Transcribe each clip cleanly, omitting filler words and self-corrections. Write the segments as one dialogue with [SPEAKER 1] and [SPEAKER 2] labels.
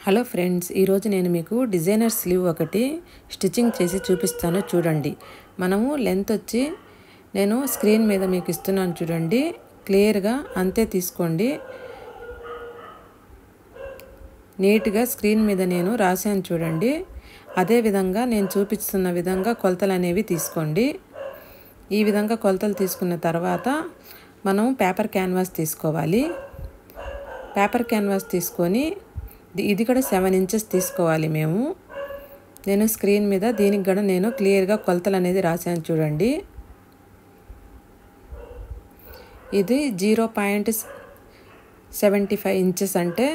[SPEAKER 1] Hello friends, ఈరోజు నేను మీకు డిజైనర్ స్లీవ్ ఒకటి స్టిచ్చింగ్ చేసి చూపిస్తాను. చూడండి, మనము లెంత్ వచ్చి నేను స్క్రీన్ మీద మీకు ఇస్తున్నాను. చూడండి, క్లియర్గా అంతే తీసుకోండి. నీట్గా స్క్రీన్ మీద నేను రాశాను చూడండి. అదే విధంగా నేను చూపిస్తున్న విధంగా కొలతలు అనేవి తీసుకోండి. ఈ విధంగా కొలతలు తీసుకున్న తర్వాత మనం పేపర్ క్యాన్వాస్ తీసుకోవాలి. పేపర్ క్యాన్వాస్ తీసుకొని ఇది కూడా 7 ఇంచెస్ తీసుకోవాలి. నేను స్క్రీన్ మీద దీనికి కూడా నేను క్లియర్గా కొలతలు అనేది రాశాను చూడండి. ఇది 0.75 ఇంచెస్ అంటే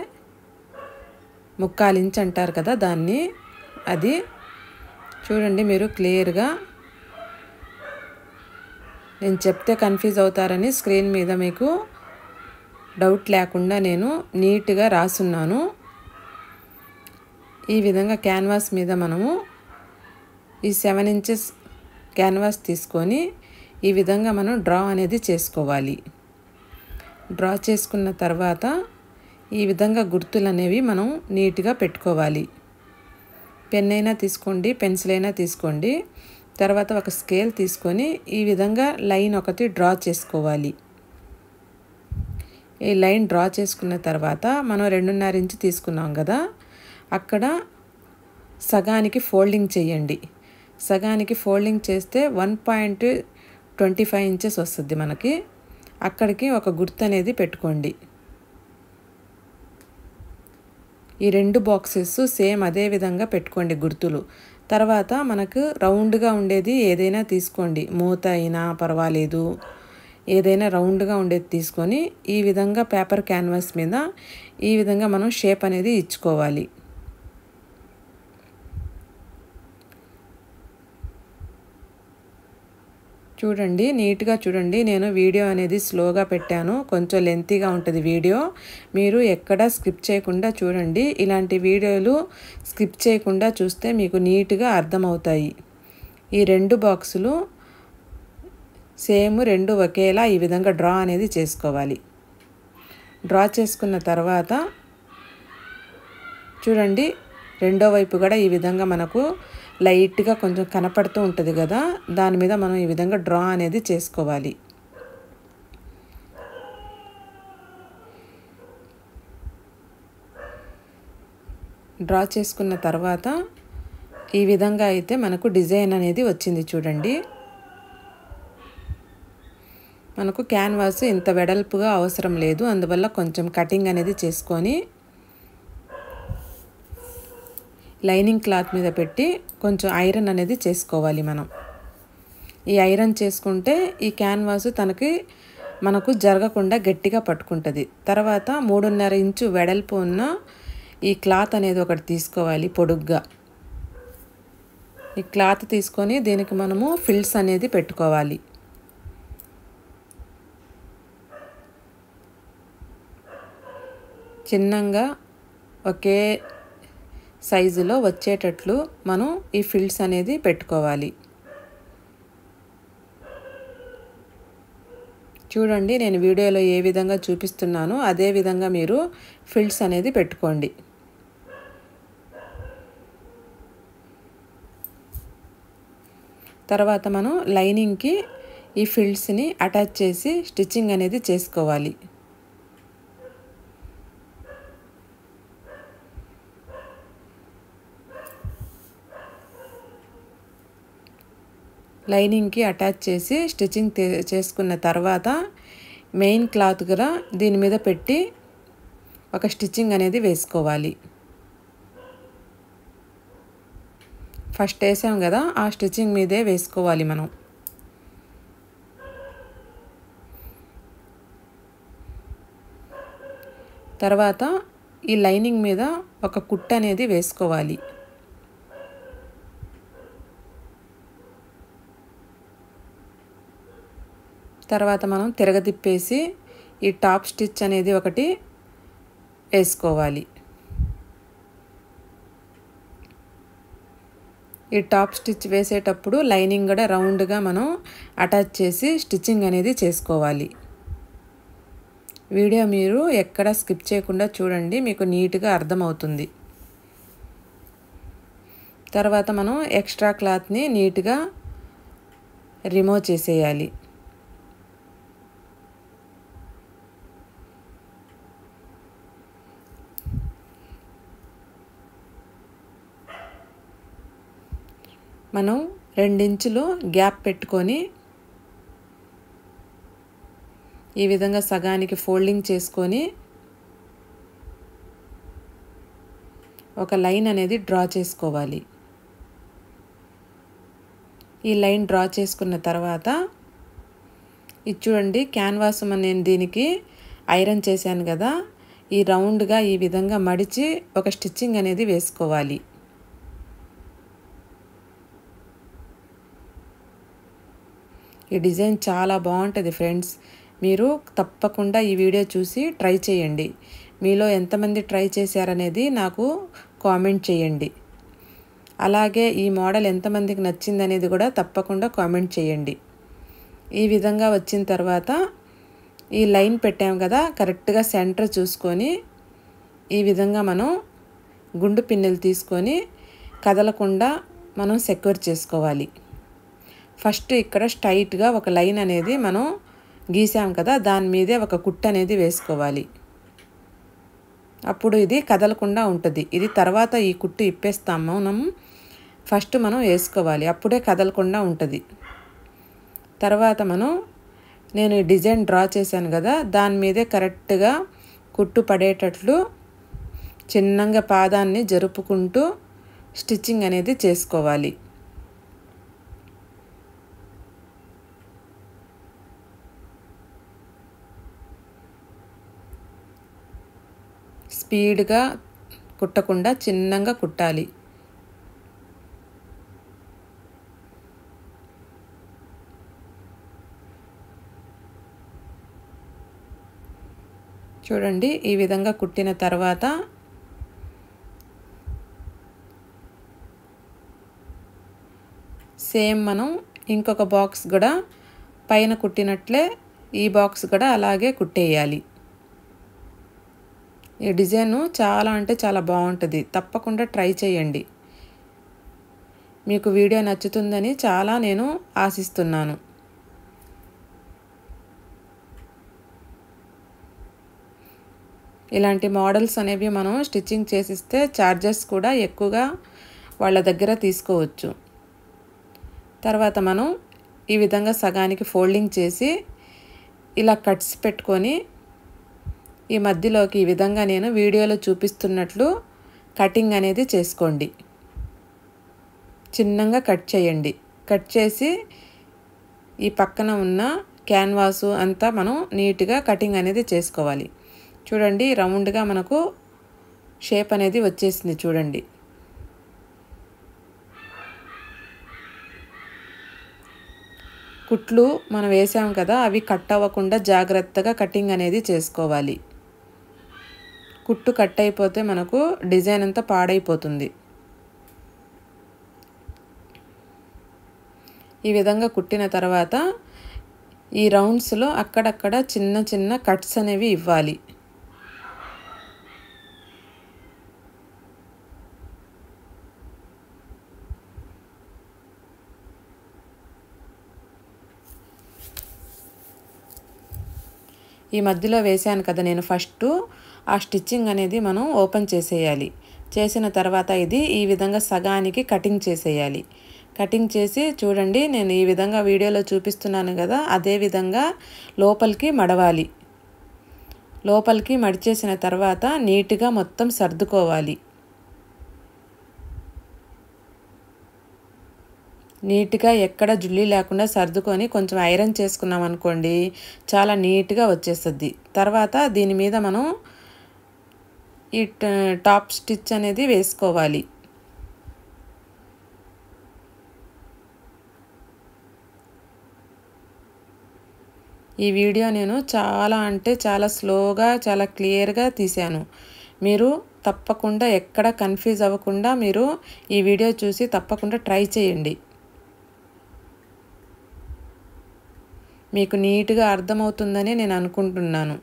[SPEAKER 1] 3/4 ఇంచ్ అంటారు కదా దాన్ని. అది చూడండి, మీరు క్లియర్గా నేను చెప్తే కన్ఫ్యూజ్ అవుతారని స్క్రీన్ మీద మీకు డౌట్ లేకుండా నేను నీట్గా రాసున్నాను. ఈ విధంగా క్యాన్వాస్ మీద మనము ఈ 7 ఇంచెస్ క్యాన్వాస్ తీసుకొని ఈ విధంగా మనం డ్రా అనేది చేసుకోవాలి. డ్రా చేసుకున్న తర్వాత ఈ విధంగా గుర్తులు అనేవి మనం నీట్గా పెట్టుకోవాలి. పెన్ అయినా తీసుకోండి, పెన్సిల్ అయినా తీసుకోండి. తర్వాత ఒక స్కేల్ తీసుకొని ఈ విధంగా లైన్ ఒకటి డ్రా చేసుకోవాలి. ఈ లైన్ డ్రా చేసుకున్న తర్వాత మనం 2.5 ఇంచ్ తీసుకున్నాం కదా, అక్కడ సగానికి ఫోల్డింగ్ చేయండి. సగానికి ఫోల్డింగ్ చేస్తే 1.25 ఇంచెస్ వస్తుంది మనకి. అక్కడికి ఒక గుర్తు అనేది పెట్టుకోండి. ఈ 2 బాక్సెస్ సేమ్ అదే విధంగా పెట్టుకోండి గుర్తులు. తర్వాత మనకు రౌండ్గా ఉండేది ఏదైనా తీసుకోండి, మూత అయినా పర్వాలేదు, ఏదైనా రౌండ్గా ఉండేది తీసుకొని ఈ విధంగా పేపర్ క్యాన్వాస్ మీద ఈ విధంగా మనం షేప్ అనేది ఇచ్చుకోవాలి. చూడండి, నీట్గా చూడండి. నేను వీడియో అనేది స్లోగా పెట్టాను, కొంచెం లెంతీగా ఉంటుంది వీడియో. మీరు ఎక్కడ స్కిప్ చేయకుండా చూడండి. ఇలాంటి వీడియోలు స్కిప్ చేయకుండా చూస్తే మీకు నీట్గా అర్థమవుతాయి. ఈ 2 బాక్సులు సేమ్ 2 ఒకేలా ఈ విధంగా డ్రా అనేది చేసుకోవాలి. డ్రా చేసుకున్న తర్వాత చూడండి, రెండో వైపు కూడా ఈ విధంగా మనకు లైట్గా కొంచెం కనపడుతూ ఉంటుంది కదా, దాని మీద మనం ఈ విధంగా డ్రా అనేది చేసుకోవాలి. డ్రా చేసుకున్న తర్వాత ఈ విధంగా అయితే మనకు డిజైన్ అనేది వచ్చింది చూడండి. మనకు క్యాన్వాస్ ఇంత వెడల్పుగా అవసరం లేదు, అందువల్ల కొంచెం కటింగ్ అనేది చేసుకొని లైనింగ్ క్లాత్ మీద పెట్టి కొంచెం ఐరన్ అనేది చేసుకోవాలి. మనం ఈ ఐరన్ చేసుకుంటే ఈ క్యాన్వాస్ మనకు జరగకుండా గట్టిగా పట్టుకుంటుంది. తర్వాత 3.5 ఇంచు వెడల్పు ఉన్న ఈ క్లాత్ అనేది ఒకటి తీసుకోవాలి పొడుగ్గా. ఈ క్లాత్ తీసుకొని దీనికి మనము ఫిల్స్ అనేది పెట్టుకోవాలి. చిన్నగా ఒకే సైజులో వచ్చేటట్లు మనం ఈ ఫిల్స్ అనేది పెట్టుకోవాలి. చూడండి, నేను వీడియోలో ఏ విధంగా చూపిస్తున్నానో అదే విధంగా మీరు ఫిల్స్ అనేది పెట్టుకోండి. తర్వాత మనం లైనింగ్కి ఈ ఫిల్స్ని అటాచ్ చేసి స్టిచ్చింగ్ అనేది చేసుకోవాలి. లైనింగ్కి అటాచ్ చేసి స్టిచ్చింగ్ చేసుకున్న తర్వాత మెయిన్ క్లాత్ కూడా దీని మీద పెట్టి ఒక స్టిచ్చింగ్ అనేది వేసుకోవాలి. ఫస్ట్ వేసాం కదా, ఆ స్టిచ్చింగ్ మీదే వేసుకోవాలి మనం. తర్వాత ఈ లైనింగ్ మీద ఒక కుట్టు అనేది వేసుకోవాలి. తర్వాత మనం తిరగతిప్పేసి ఈ టాప్ స్టిచ్ అనేది ఒకటి వేసుకోవాలి. ఈ టాప్ స్టిచ్ వేసేటప్పుడు లైనింగ్ కూడా రౌండ్గా మనం అటాచ్ చేసి స్టిచ్చింగ్ అనేది చేసుకోవాలి. వీడియో మీరు ఎక్కడ స్కిప్ చేయకుండా చూడండి, మీకు నీట్గా అర్థమవుతుంది. తర్వాత మనం ఎక్స్ట్రా క్లాత్ని నీట్గా రిమూవ్ చేసేయాలి. మనం 2 ఇంచులు గ్యాప్ పెట్టుకొని ఈ విధంగా సగానికి ఫోల్డింగ్ చేసుకొని ఒక లైన్ అనేది డ్రా చేసుకోవాలి. ఈ లైన్ డ్రా చేసుకున్న తర్వాత ఇది చూడండి, క్యాన్వాస్ నేను దీనికి ఐరన్ చేశాను కదా, ఈ రౌండ్గా ఈ విధంగా మడిచి ఒక స్టిచ్చింగ్ అనేది వేసుకోవాలి. ఈ డిజైన్ చాలా బాగుంటుంది ఫ్రెండ్స్. మీరు తప్పకుండా ఈ వీడియో చూసి ట్రై చేయండి. మీలో ఎంతమంది ట్రై చేశారనేది నాకు కామెంట్ చేయండి. అలాగే ఈ మోడల్ ఎంతమందికి నచ్చిందనేది కూడా తప్పకుండా కామెంట్ చేయండి. ఈ విధంగా వచ్చిన తర్వాత ఈ లైన్ పెట్టాం కదా, కరెక్ట్గా సెంటర్ చూసుకొని ఈ విధంగా మనం గుండు పిన్నెలు తీసుకొని కదలకుండా మనం సెక్యూర్ చేసుకోవాలి. ఫస్ట్ ఇక్కడ స్ట్రైట్గా ఒక లైన్ అనేది మనం గీసాం కదా, దాని మీదే ఒక కుట్టు అనేది వేసుకోవాలి. అప్పుడు ఇది కదలకుండా ఉంటుంది. ఇది తర్వాత ఈ కుట్టు ఇప్పేస్తాం, మనం ఫస్ట్ మనం వేసుకోవాలి, అప్పుడే కదలకుండా ఉంటుంది. తర్వాత నేను ఈ డిజైన్ డ్రా చేశాను కదా, దాని మీదే కరెక్ట్గా కుట్టు పడేటట్లు చిన్నగా పాదాన్ని జరుపుకుంటూ స్టిచ్చింగ్ అనేది చేసుకోవాలి. స్పీడ్గా కుట్టకుండా చిన్నగా కుట్టాలి. చూడండి, ఈ విధంగా కుట్టిన తర్వాత సేమ్ మనం ఇంకొక బాక్స్ కూడా పైన కుట్టినట్లే ఈ బాక్స్ కూడా అలాగే కుట్టేయాలి. ఈ డిజైన్ చాలా అంటే చాలా బాగుంటుంది. తప్పకుండా ట్రై చేయండి. మీకు వీడియో నచ్చుతుందని చాలా నేను ఆశిస్తున్నాను. ఇలాంటి మోడల్స్ అనేవి మనం స్టిచ్చింగ్ చేసిస్తే ఛార్జెస్ కూడా ఎక్కువగా వాళ్ళ దగ్గర తీసుకోవచ్చు. తర్వాత మనం ఈ విధంగా సగానికి ఫోల్డింగ్ చేసి ఇలా కట్స్ పెట్టుకొని ఈ మధ్యలోకి ఈ విధంగా నేను వీడియోలో చూపిస్తున్నట్లు కటింగ్ అనేది చేసుకోండి. చిన్నగా కట్ చేయండి. కట్ చేసి ఈ పక్కన ఉన్న క్యాన్వాసు అంతా మనం నీట్గా కటింగ్ అనేది చేసుకోవాలి. చూడండి, రౌండ్గా మనకు షేప్ అనేది వచ్చేసింది. చూడండి, కుట్లు మనం వేసాం కదా, అవి కట్ అవ్వకుండా జాగ్రత్తగా కటింగ్ అనేది చేసుకోవాలి. కుట్టు కట్ అయిపోతే మనకు డిజైన్ అంతా పాడైపోతుంది. ఈ విధంగా కుట్టిన తర్వాత ఈ రౌండ్స్లో అక్కడక్కడ చిన్న చిన్న కట్స్ అనేవి ఇవ్వాలి. ఈ మధ్యలో వేసాను కదా నేను ఫస్ట్, ఆ స్టిచ్చింగ్ అనేది మనం ఓపెన్ చేసేయాలి. చేసిన తర్వాత ఇది ఈ విధంగా సగానికి కటింగ్ చేసేయాలి. కటింగ్ చేసి చూడండి, నేను ఈ విధంగా వీడియోలో చూపిస్తున్నాను కదా, అదే విధంగా లోపలికి మడవాలి. లోపలికి మడిచేసిన తర్వాత నీట్గా మొత్తం సర్దుకోవాలి. నీట్గా ఎక్కడ జుల్లి లేకుండా సర్దుకొని కొంచెం ఐరన్ చేసుకున్నాం అనుకోండి, చాలా నీట్గా వచ్చేస్తుంది. తర్వాత దీని మీద మనం ఈ టాప్ స్టిచ్ అనేది వేసుకోవాలి. ఈ వీడియో నేను చాలా అంటే చాలా స్లోగా చాలా క్లియర్గా తీశాను. మీరు తప్పకుండా ఎక్కడ కన్ఫ్యూజ్ అవ్వకుండా మీరు ఈ వీడియో చూసి తప్పకుండా ట్రై చేయండి. మీకు నీట్గా అర్థమవుతుందని నేను అనుకుంటున్నాను.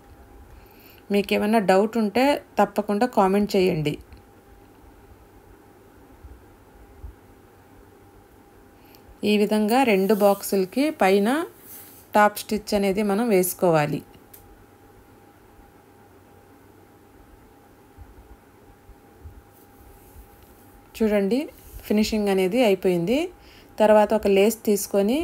[SPEAKER 1] మీకు ఏమైనా డౌట్ ఉంటే తప్పకుండా కామెంట్ చేయండి. ఈ విధంగా 2 బాక్సులకి పైన టాప్ స్టిచ్ అనేది మనం వేసుకోవాలి. చూడండి ఫినిషింగ్ అనేది అయిపోయింది. తర్వాత ఒక లేస్ తీసుకొని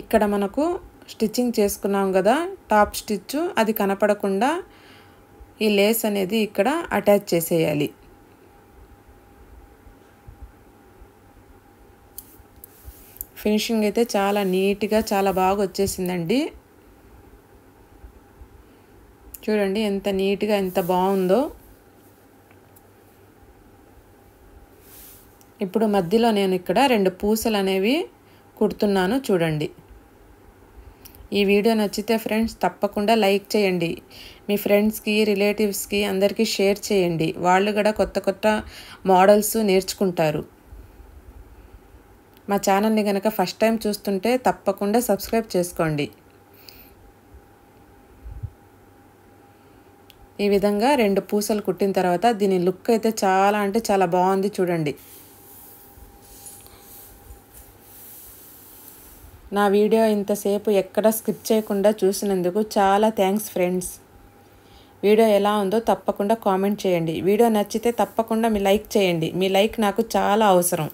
[SPEAKER 1] ఇక్కడ మనకు స్టిచ్చింగ్ చేసుకున్నాం కదా టాప్ స్టిచ్, అది కనపడకుండా ఈ లేస్ అనేది ఇక్కడ అటాచ్ చేసేయాలి. ఫినిషింగ్ అయితే చాలా నీట్గా చాలా బాగా వచ్చేసిందండి. చూడండి ఎంత నీట్గా ఎంత బాగుందో. ఇప్పుడు మధ్యలో నేను ఇక్కడ 2 పూసలు అనేవి కుడుతున్నాను చూడండి. ఈ వీడియో నచ్చితే ఫ్రెండ్స్ తప్పకుండా లైక్ చేయండి. మీ ఫ్రెండ్స్కి రిలేటివ్స్కి అందరికీ షేర్ చేయండి. వాళ్ళు కూడా కొత్త కొత్త మోడల్స్ నేర్చుకుంటారు. మా ఛానల్ని కనుక ఫస్ట్ టైం చూస్తుంటే తప్పకుండా సబ్స్క్రైబ్ చేసుకోండి. ఈ విధంగా 2 పూసలు కుట్టిన తర్వాత దీని లుక్ అయితే చాలా అంటే చాలా బాగుంది చూడండి. నా వీడియో ఇంతసేపు ఎక్కడ స్కిప్ చేయకుండా చూసినందుకు చాలా థ్యాంక్స్ ఫ్రెండ్స్. వీడియో ఎలా ఉందో తప్పకుండా కామెంట్ చేయండి. వీడియో నచ్చితే తప్పకుండా మీ లైక్ చేయండి. మీ లైక్ నాకు చాలా అవసరం.